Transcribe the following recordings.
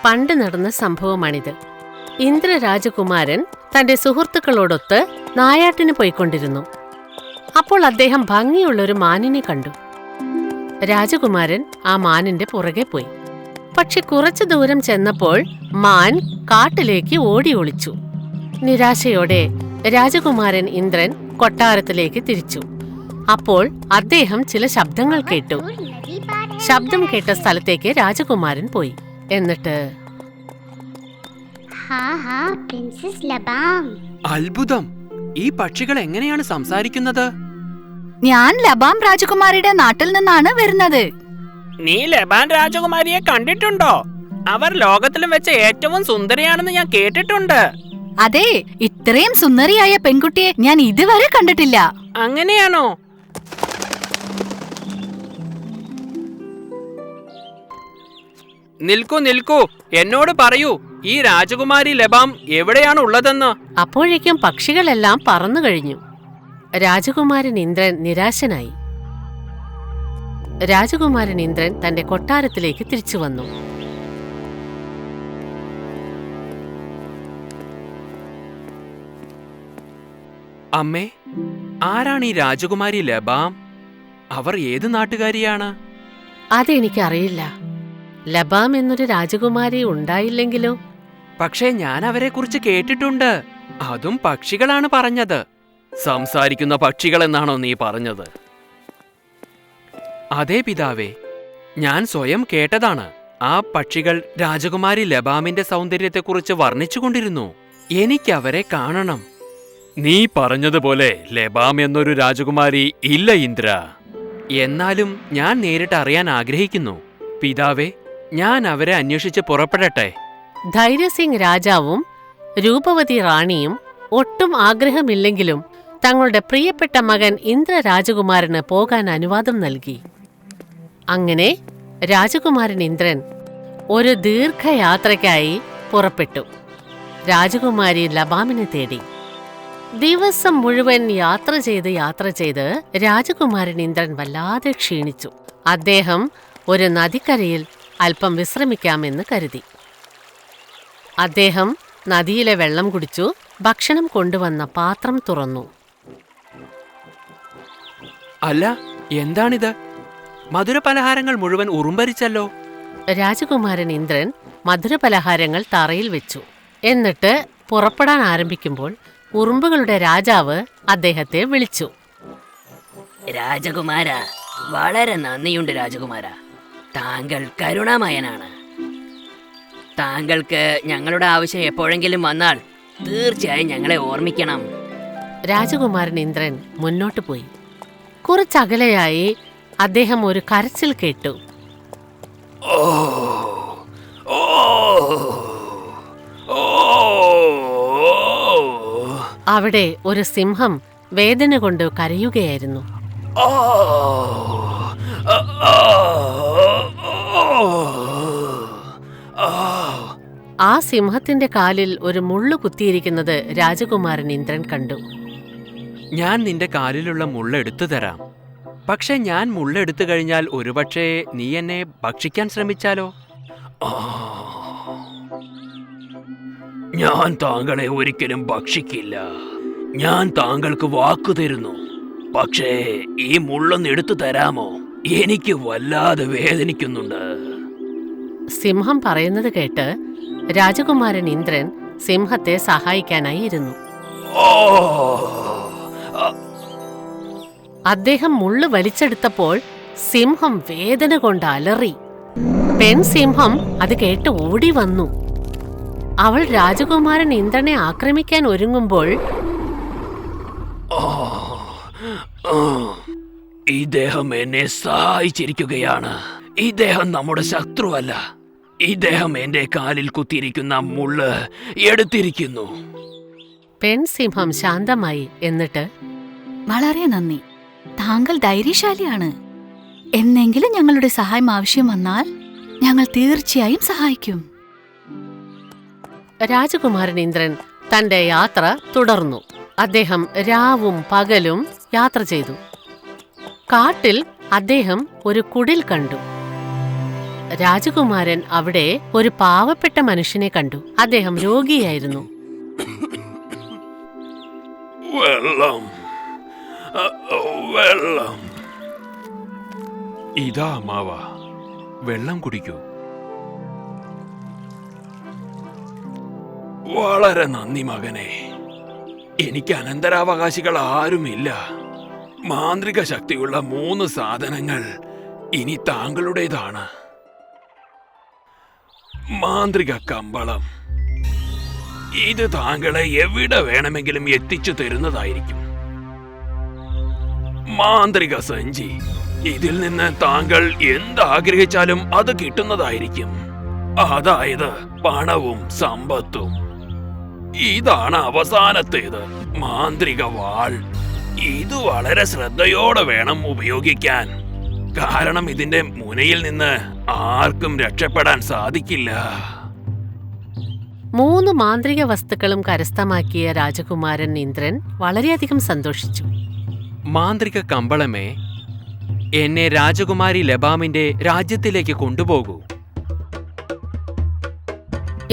പണ്ട് നടന്ന സംഭവമാണിത്. ഇന്ദ്രരാജകുമാരൻ തന്റെ സുഹൃത്തുക്കളോടൊത്ത് നായാട്ടിന് പോയിക്കൊണ്ടിരുന്നു. അപ്പോൾ അദ്ദേഹം ഭംഗിയുള്ളൊരു മാനിനെ കണ്ടു. രാജകുമാരൻ ആ മാനിന്റെ പുറകെ പോയി. പക്ഷെ കുറച്ചു ദൂരം ചെന്നപ്പോൾ മാൻ കാട്ടിലേക്ക് ഓടി ഒളിച്ചു. നിരാശയോടെ രാജകുമാരൻ ഇന്ദ്രൻ കൊട്ടാരത്തിലേക്ക് തിരിച്ചു. അപ്പോൾ അദ്ദേഹം ചില ശബ്ദങ്ങൾ കേട്ടു. ശബ്ദം കേട്ട സ്ഥലത്തേക്ക് രാജകുമാരൻ പോയി. എന്നിട്ട് അത്ഭുതം! ഈ പക്ഷികൾ എങ്ങനെയാണ് സംസാരിക്കുന്നത്? ഞാൻ ലബാം രാജകുമാരിയുടെ നാട്ടിൽ നിന്നാണ് വരുന്നത്. നീ ലബാൻ രാജകുമാരിയെ കണ്ടിട്ടുണ്ടോ? അവർ ലോകത്തിലും വെച്ച് ഏറ്റവും സുന്ദരിയാണെന്ന് ഞാൻ കേട്ടിട്ടുണ്ട്. അതെ, ഇത്രയും സുന്ദരിയായ പെൺകുട്ടിയെ ഞാൻ ഇതുവരെ കണ്ടിട്ടില്ല. അങ്ങനെയാണോ? നിൽക്കൂ നിൽക്കൂ, എന്നോട് പറയൂ, ഈ രാജകുമാരി ലബാം എവിടെയാണ് ഉള്ളതെന്ന്. അപ്പോഴേക്കും പക്ഷികളെല്ലാം പറന്നു കഴിഞ്ഞു. രാജകുമാരൻ ഇന്ദ്രൻ നിരാശനായി. രാജകുമാരൻ ഇന്ദ്രൻ തന്റെ കൊട്ടാരത്തിലേക്ക് തിരിച്ചു വന്നു. അമ്മേ, ആരാണ് ഈ രാജകുമാരി ലബാം? അവർ ഏത് നാട്ടുകാരിയാണ്? അതെനിക്കറിയില്ല. ലബാം എന്നൊരു രാജകുമാരി ഉണ്ടായില്ലെങ്കിലോ? പക്ഷേ ഞാൻ അവരെ കുറിച്ച് കേട്ടിട്ടുണ്ട്. അതും പക്ഷികളാണ് പറഞ്ഞത്. സംസാരിക്കുന്ന പക്ഷികളെന്നാണോ നീ പറഞ്ഞത്? അതെ പിതാവേ, ഞാൻ സ്വയം കേട്ടതാണ്. ആ പക്ഷികൾ രാജകുമാരി ലബാമിന്റെ സൗന്ദര്യത്തെക്കുറിച്ച് വർണ്ണിച്ചുകൊണ്ടിരുന്നു. എനിക്കവരെ കാണണം. നീ പറഞ്ഞതുപോലെ ലബാം എന്നൊരു രാജകുമാരി ഇല്ല ഇന്ദ്ര. എന്നാലും ഞാൻ നേരിട്ട് അറിയാൻ ആഗ്രഹിക്കുന്നു. പിതാവേ, ഞാൻ അവരെ അന്വേഷിച്ച് പുറപ്പെടട്ടെ. ധൈര്യസിംഗ് രാജാവും രൂപവതി റാണിയും ഒട്ടും ആഗ്രഹമില്ലെങ്കിലും തങ്ങളുടെ പ്രിയപ്പെട്ട മകൻ ഇന്ദ്രരാജകുമാരന് പോകാൻ അനുവാദം നൽകി. അങ്ങനെ രാജകുമാരൻ ഇന്ദ്രൻ ഒരു ദീർഘയാത്രയ്ക്കായി പുറപ്പെട്ടു. രാജകുമാരി ലബാമിനെ തേടി. ദിവസം മുഴുവൻ യാത്ര ചെയ്ത് രാജകുമാരൻ ഇന്ദ്രൻ വല്ലാതെ ക്ഷീണിച്ചു. അദ്ദേഹം ഒരു നദിക്കരയിൽ അല്പം വിശ്രമിക്കാമെന്ന് കരുതി. അദ്ദേഹം നദിയിലെ വെള്ളം കുടിച്ചു. ഭക്ഷണം കൊണ്ടുവന്ന പാത്രം തുറന്നു. അല്ല, എന്താണിത്? മധുരപലഹാരങ്ങൾ മുഴുവൻ ഉറുമ്പരിച്ചല്ലോ. രാജകുമാരൻ ഇന്ദ്രൻ മധുരപലഹാരങ്ങൾ തറയിൽ വെച്ചു. എന്നിട്ട് പുറപ്പെടാൻ ആരംഭിക്കുമ്പോൾ ഉറുമ്പുകളുടെ രാജാവ് അദ്ദേഹത്തെ വിളിച്ചു. രാജകുമാര, വളരെ നന്ദിയുണ്ട് രാജകുമാര. താങ്കൾ കരുണാമയനാണ്. താങ്കൾക്ക് ഞങ്ങളുടെ ആവശ്യം എപ്പോഴെങ്കിലും വന്നാൽ തീർച്ചയായും ഞങ്ങളെ ഓർമ്മിക്കണം. രാജകുമാരൻ ഇന്ദ്രൻ മുന്നോട്ടു പോയി. കുറച്ചകലെയായി അദ്ദേഹം ഒരു കരച്ചിൽ കേട്ടു. അവിടെ ഒരു സിംഹം വേദന കൊണ്ട് കരയുകയായിരുന്നു. ആ സിംഹത്തിന്റെ കാലിൽ ഒരു മുള്ളു കുത്തിയിരിക്കുന്നത് രാജകുമാരൻ ഇന്ദ്രൻ കണ്ടു. ഞാൻ നിന്റെ കാലിലുള്ള മുള്ളെടുത്തു തരാം. പക്ഷെ ഞാൻ മുള്ളെടുത്തു കഴിഞ്ഞാൽ ഒരുപക്ഷെ നീ എന്നെ ഭക്ഷിക്കാൻ ശ്രമിച്ചാലോ? ഞാൻ താങ്കളെ ഒരിക്കലും ഭക്ഷിക്കില്ല. ഞാൻ താങ്കൾക്ക് വാക്കു തരുന്നു. പക്ഷേ ഈ മുള്ളൊന്ന് എടുത്തു തരാമോ? എനിക്ക് വല്ലാതെ വേദനിക്കുന്നുണ്ട്. സിംഹം പറയുന്നത് കേട്ട് രാജകുമാരൻ ഇന്ദ്രൻ സിംഹത്തെ സഹായിക്കാനായി ഇരുന്നു. അദ്ദേഹം മുള്ളു വലിച്ചെടുത്തപ്പോൾ സിംഹം വേദന കൊണ്ട് അലറി. പെൺസിംഹം അത് കേട്ട് ഓടി വന്നു. അവൾ രാജകുമാരൻ ഇന്ദ്രനെ ആക്രമിക്കാൻ ഒരുങ്ങുമ്പോൾ ഇദ്ദേഹം എന്നെ സഹായിച്ചിരിക്കുകയാണ്. ഇദ്ദേഹം നമ്മുടെ ശത്രുവല്ല. ഇദ്ദേഹം എന്റെ കാലിൽ കുത്തിയിരിക്കുന്ന മുള്ള് എടുത്തിരിക്കുന്നു. പെൺസിംഹം ശാന്തമായി. എന്നിട്ട്, വളരെ നന്ദി, താങ്കൾ ധൈര്യശാലിയാണ്. എന്നെങ്കിലും ഞങ്ങളുടെ സഹായം ആവശ്യം വന്നാൽ ഞങ്ങൾ തീർച്ചയായും സഹായിക്കും. രാജകുമാരൻ ഇന്ദ്രൻ തന്റെ യാത്ര തുടർന്നു. അദ്ദേഹം രാവും പകലും യാത്ര ചെയ്തു. കാട്ടിൽ അദ്ദേഹം ഒരു കുടിൽ കണ്ടു. രാജകുമാരൻ അവിടെ ഒരു പാവപ്പെട്ട മനുഷ്യനെ കണ്ടു. അദ്ദേഹം രോഗിയായിരുന്നു. വെള്ളം, വെള്ളം. ഇതാ അമ്മാവ, വെള്ളം കുടിക്കൂ. വളരെ നന്ദി മകനെ. എനിക്ക് അനന്തരാവകാശികൾ ആരുമില്ല. മാന്ത്രിക ശക്തിയുള്ള 3 സാധനങ്ങൾ ഇനി താങ്കളുടേതാണ്. മാന്ത്രിക കമ്പളം. ഇത് താങ്കളെ എവിടെ വേണമെങ്കിലും എത്തിച്ചു തരുന്നതായിരിക്കും. മാന്ത്രിക സഞ്ചി. ഇതിൽ നിന്ന് താങ്കൾ എന്താഗ്രഹിച്ചാലും അത് കിട്ടുന്നതായിരിക്കും. അതായത് പണവും സമ്പത്തും. ഇതാണ് അവസാനത്തേത്, മാന്ത്രിക വാൾ. ഇത് വളരെ ശ്രദ്ധയോടെ വേണം ഉപയോഗിക്കാൻ. കാരണം ഇതിന്റെ മുനയിൽ നിന്ന് ആർക്കും രക്ഷപ്പെടാൻ സാധിക്കില്ല. 3 മാന്ത്രിക വസ്തുക്കളും കരസ്ഥമാക്കിയ രാജകുമാരൻ ഇന്ദ്രൻ വളരെയധികം സന്തോഷിച്ചു. മാന്ത്രിക കമ്പളമേ, എന്നെ രാജകുമാരി ലബാമിന്റെ രാജ്യത്തിലേക്ക് കൊണ്ടുപോകൂ.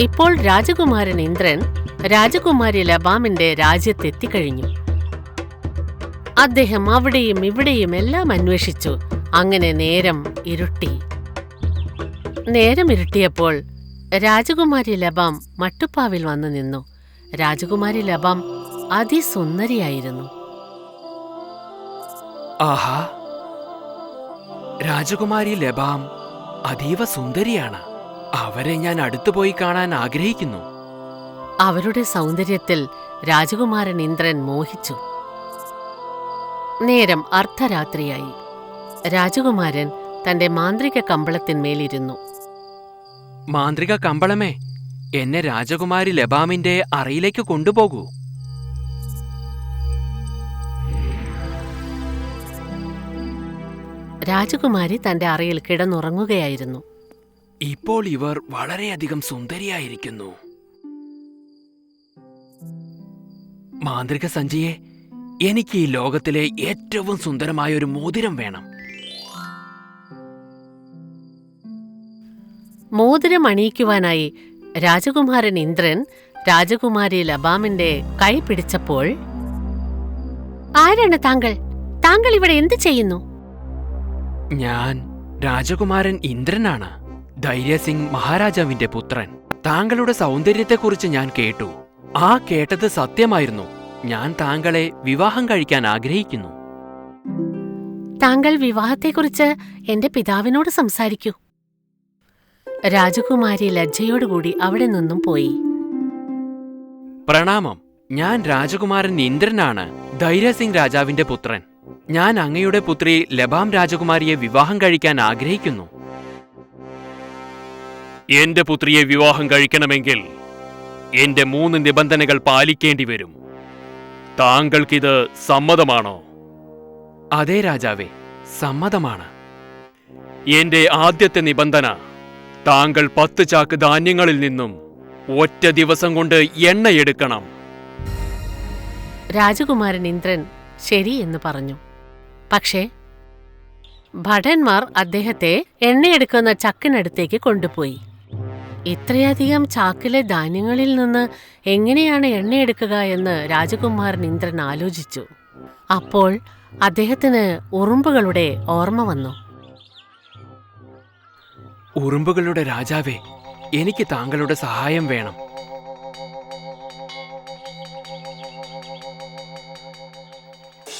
ഇപ്പോൾ രാജകുമാരൻ ഇന്ദ്രൻ രാജകുമാരി ലബാമിന്റെ രാജ്യത്തെത്തിക്കഴിഞ്ഞു. അദ്ദേഹം അവിടെയും ഇവിടെയും എല്ലാം അന്വേഷിച്ചു. അങ്ങനെ നേരം ഇരുട്ടിയപ്പോൾ രാജകുമാരി ലബാം മട്ടുപ്പാവിൽ വന്നു നിന്നു. രാജകുമാരി ലബാം അതിസുന്ദരിയായിരുന്നു. ആഹാ, രാജകുമാരി ലബാം അതീവ സുന്ദരിയാണ്. അവരെ ഞാൻ അടുത്തുപോയി കാണാൻ ആഗ്രഹിക്കുന്നു. അവരുടെ സൗന്ദര്യത്തിൽ രാജകുമാരൻ ഇന്ദ്രൻ മോഹിച്ചു. നേരം അർദ്ധരാത്രിയായി. രാജകുമാരൻ തന്റെ മാന്ത്രിക കമ്പളത്തിന്മേലിരുന്നു. മാന്ത്രിക കമ്പളമേ, എന്നെ രാജകുമാരി ലബാമിന്റെ അറയിലേക്ക് കൊണ്ടുപോകൂ. രാജകുമാരി തന്റെ അറയിൽ കിടന്നുറങ്ങുകയായിരുന്നു. ഇപ്പോൾ ഇവർ വളരെയധികം സുന്ദരിയായിരിക്കുന്നു. മാന്ത്രിക സഞ്ചിയെ, എനിക്ക് ഈ ലോകത്തിലെ ഏറ്റവും സുന്ദരമായ ഒരു മോതിരം വേണം. മോതിരം അണിയിക്കുവാനായി രാജകുമാരൻ ഇന്ദ്രൻ രാജകുമാരി ലബാമിന്റെ കൈ പിടിച്ചപ്പോൾ, ആരാണ് താങ്കൾ? താങ്കൾ ഇവിടെ എന്ത് ചെയ്യുന്നു? ഞാൻ രാജകുമാരൻ ഇന്ദ്രനാണ്, ധൈര്യസിംഗ് മഹാരാജാവിന്റെ പുത്രൻ. താങ്കളുടെ സൗന്ദര്യത്തെക്കുറിച്ച് ഞാൻ കേട്ടു. ആ കേട്ടത് സത്യമായിരുന്നു. ഞാൻ താങ്കളെ വിവാഹം കഴിക്കാൻ ആഗ്രഹിക്കുന്നു. താങ്കൾ വിവാഹത്തെക്കുറിച്ച് എന്റെ പിതാവിനോട് സംസാരിക്കൂ. രാജകുമാരി ലജ്ജയോടുകൂടി അവിടെ നിന്നും പോയി. പ്രണാമം. ഞാൻ രാജകുമാരൻ ഇന്ദ്രനാണ്, ധൈര്യസിംഗ് രാജാവിന്റെ പുത്രൻ. ഞാൻ അങ്ങയുടെ പുത്രി ലബാം രാജകുമാരിയെ വിവാഹം കഴിക്കാൻ ആഗ്രഹിക്കുന്നു. എന്റെ പുത്രിയെ വിവാഹം കഴിക്കണമെങ്കിൽ എന്റെ 3 നിബന്ധനകൾ പാലിക്കേണ്ടി വരും. താങ്കൾക്കിത് സമ്മതമാണോ? അതെ രാജാവേ, സമ്മതമാണ്. എന്റെ ആദ്യത്തെ നിബന്ധന, താങ്കൾ 10 ചാക്ക് ധാന്യങ്ങളിൽ നിന്നും ഒറ്റ ദിവസം കൊണ്ട് എണ്ണയെടുക്കണം. രാജകുമാരൻ ഇന്ദ്രൻ ശരി എന്ന് പറഞ്ഞു. പക്ഷേ ഭടന്മാർ അദ്ദേഹത്തെ എണ്ണയെടുക്കുന്ന ചക്കിനടുത്തേക്ക് കൊണ്ടുപോയി. ഇത്രയധികം ചാക്കിലെ ധാന്യങ്ങളിൽ നിന്ന് എങ്ങനെയാണ് എണ്ണയെടുക്കുക എന്ന് രാജകുമാരൻ ഇന്ദ്രൻ ആലോചിച്ചു. അപ്പോൾ അദ്ദേഹത്തിന് ഉറുമ്പുകളുടെ ഓർമ്മ വന്നു. ഉറുമ്പുകളുടെ രാജാവേ, എനിക്ക് താങ്കളുടെ സഹായം വേണം.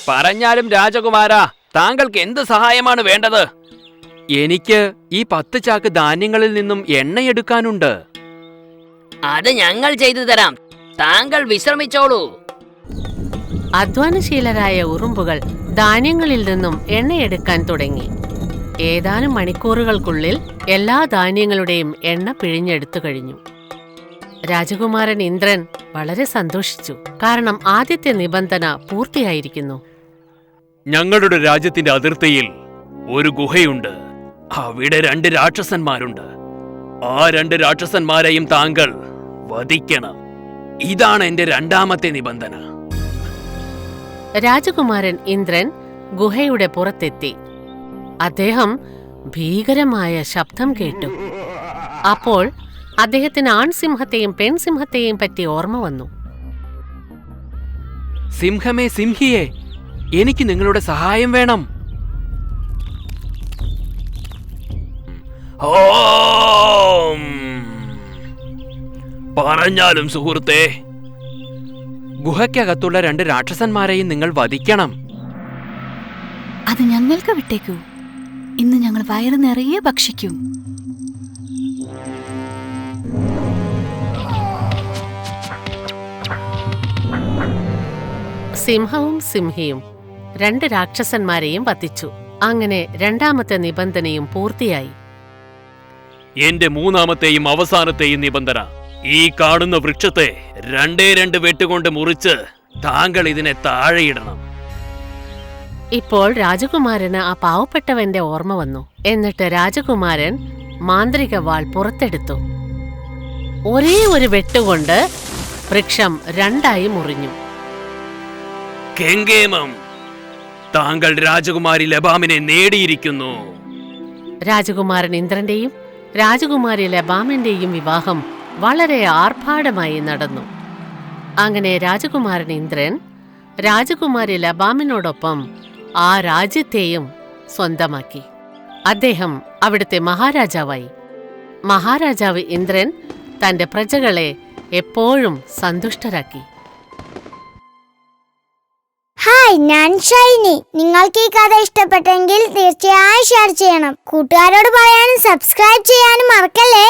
പറഞ്ഞാലും രാജകുമാരാ, താങ്കൾക്ക് എന്ത് സഹായമാണ് വേണ്ടത്? എനിക്ക് ഈ 10 ചാക്ക് ധാന്യങ്ങളിൽ നിന്നും എണ്ണയെടുക്കാനുണ്ട്. അത് ഞങ്ങൾ ചെയ്തു തരാം. താങ്കൾ വിശ്രമിച്ചോളൂ. അധ്വാനശീലരായ ഉറുമ്പുകൾ ധാന്യങ്ങളിൽ നിന്നും എണ്ണയെടുക്കാൻ തുടങ്ങി. ഏതാനും മണിക്കൂറുകൾക്കുള്ളിൽ എല്ലാ ധാന്യങ്ങളുടെയും എണ്ണ പിഴിഞ്ഞെടുത്തു കഴിഞ്ഞു. രാജകുമാരൻ ഇന്ദ്രൻ വളരെ സന്തോഷിച്ചു. കാരണം ആദ്യത്തെ നിബന്ധന പൂർത്തിയായിരിക്കുന്നു. ഞങ്ങളുടെ രാജ്യത്തിന്റെ അതിർത്തിയിൽ ഒരു ഗുഹയുണ്ട്. അവിടെ 2 രാക്ഷസന്മാരുണ്ട്. ആ 2 രാക്ഷസന്മാരെയും താങ്കൾ വധിക്കണം. ഇതാണ് എന്റെ 2ാമത്തെ നിബന്ധന. രാജകുമാരൻ ഇന്ദ്രൻ ഗുഹയുടെ പുറത്തെത്തി. അദ്ദേഹം ഭീകരമായ ശബ്ദം കേട്ടു. അപ്പോൾ അദ്ദേഹത്തിന് ആൺസിംഹത്തെയും പെൺസിംഹത്തെയും പറ്റി ഓർമ്മ വന്നു. സിംഹമേ, സിംഹിയെ, എനിക്ക് നിങ്ങളുടെ സഹായം വേണം. പറഞ്ഞാലും സുഹൃത്തേ, ഗുഹയ്ക്കകത്തുള്ള 2 രാക്ഷസന്മാരെയും നിങ്ങൾ വധിക്കണം. അത് ഞങ്ങൾക്ക് വിട്ടേക്കൂ. ഇന്ന് ഞങ്ങൾ വയറ് നിറയെ ഭക്ഷിക്കും. സിംഹവും സിംഹിയും 2 രാക്ഷസന്മാരെയും വധിച്ചു. അങ്ങനെ 2ാമത്തെ നിബന്ധനയും പൂർത്തിയായി. എന്റെ 3ാമത്തെയും അവസാനത്തെയും നിബന്ധന, ഈ കാണുന്ന വൃക്ഷത്തെ 2 വെട്ടുകൊണ്ട് മുറിച്ച് താങ്കൾ ഇതിനെ താഴെയിടണം. ഇപ്പോൾ രാജകുമാരന് ആ പാവപ്പെട്ടവന്റെ ഓർമ്മ വന്നു. എന്നിട്ട് രാജകുമാരൻ മാന്ത്രിക വാൾ പുറത്തെടുത്തു. ഒരേ ഒരു വെട്ടുകൊണ്ട് വൃക്ഷം 2ആയി മുറിഞ്ഞു. കെങ്കേമം, താങ്കൾ രാജകുമാരി ലബാമിനെ നേടിയിരിക്കുന്നു. രാജകുമാരൻ ഇന്ദ്രന്റെയും രാജകുമാരി ലബാമിന്റെയും വിവാഹം വളരെ ആർഭാടമായി നടന്നു. അങ്ങനെ രാജകുമാരൻ ഇന്ദ്രൻ രാജകുമാരി ലബാമിനോടൊപ്പം ആ രാജ്യത്തെയും സ്വന്തമാക്കി. അദ്ദേഹം അവിടുത്തെ മഹാരാജാവായി. മഹാരാജാവ് ഇന്ദ്രൻ തന്റെ പ്രജകളെ എപ്പോഴും സന്തുഷ്ടരാക്കി. ഹായ്, ഞാൻ ഷൈനി. നിങ്ങൾക്ക് ഈ കഥ ഇഷ്ടപ്പെട്ടെങ്കിൽ തീർച്ചയായും ഷെയർ ചെയ്യണം. കൂട്ടുകാരോട് പറയാനും സബ്സ്ക്രൈബ് ചെയ്യാനും മറക്കല്ലേ.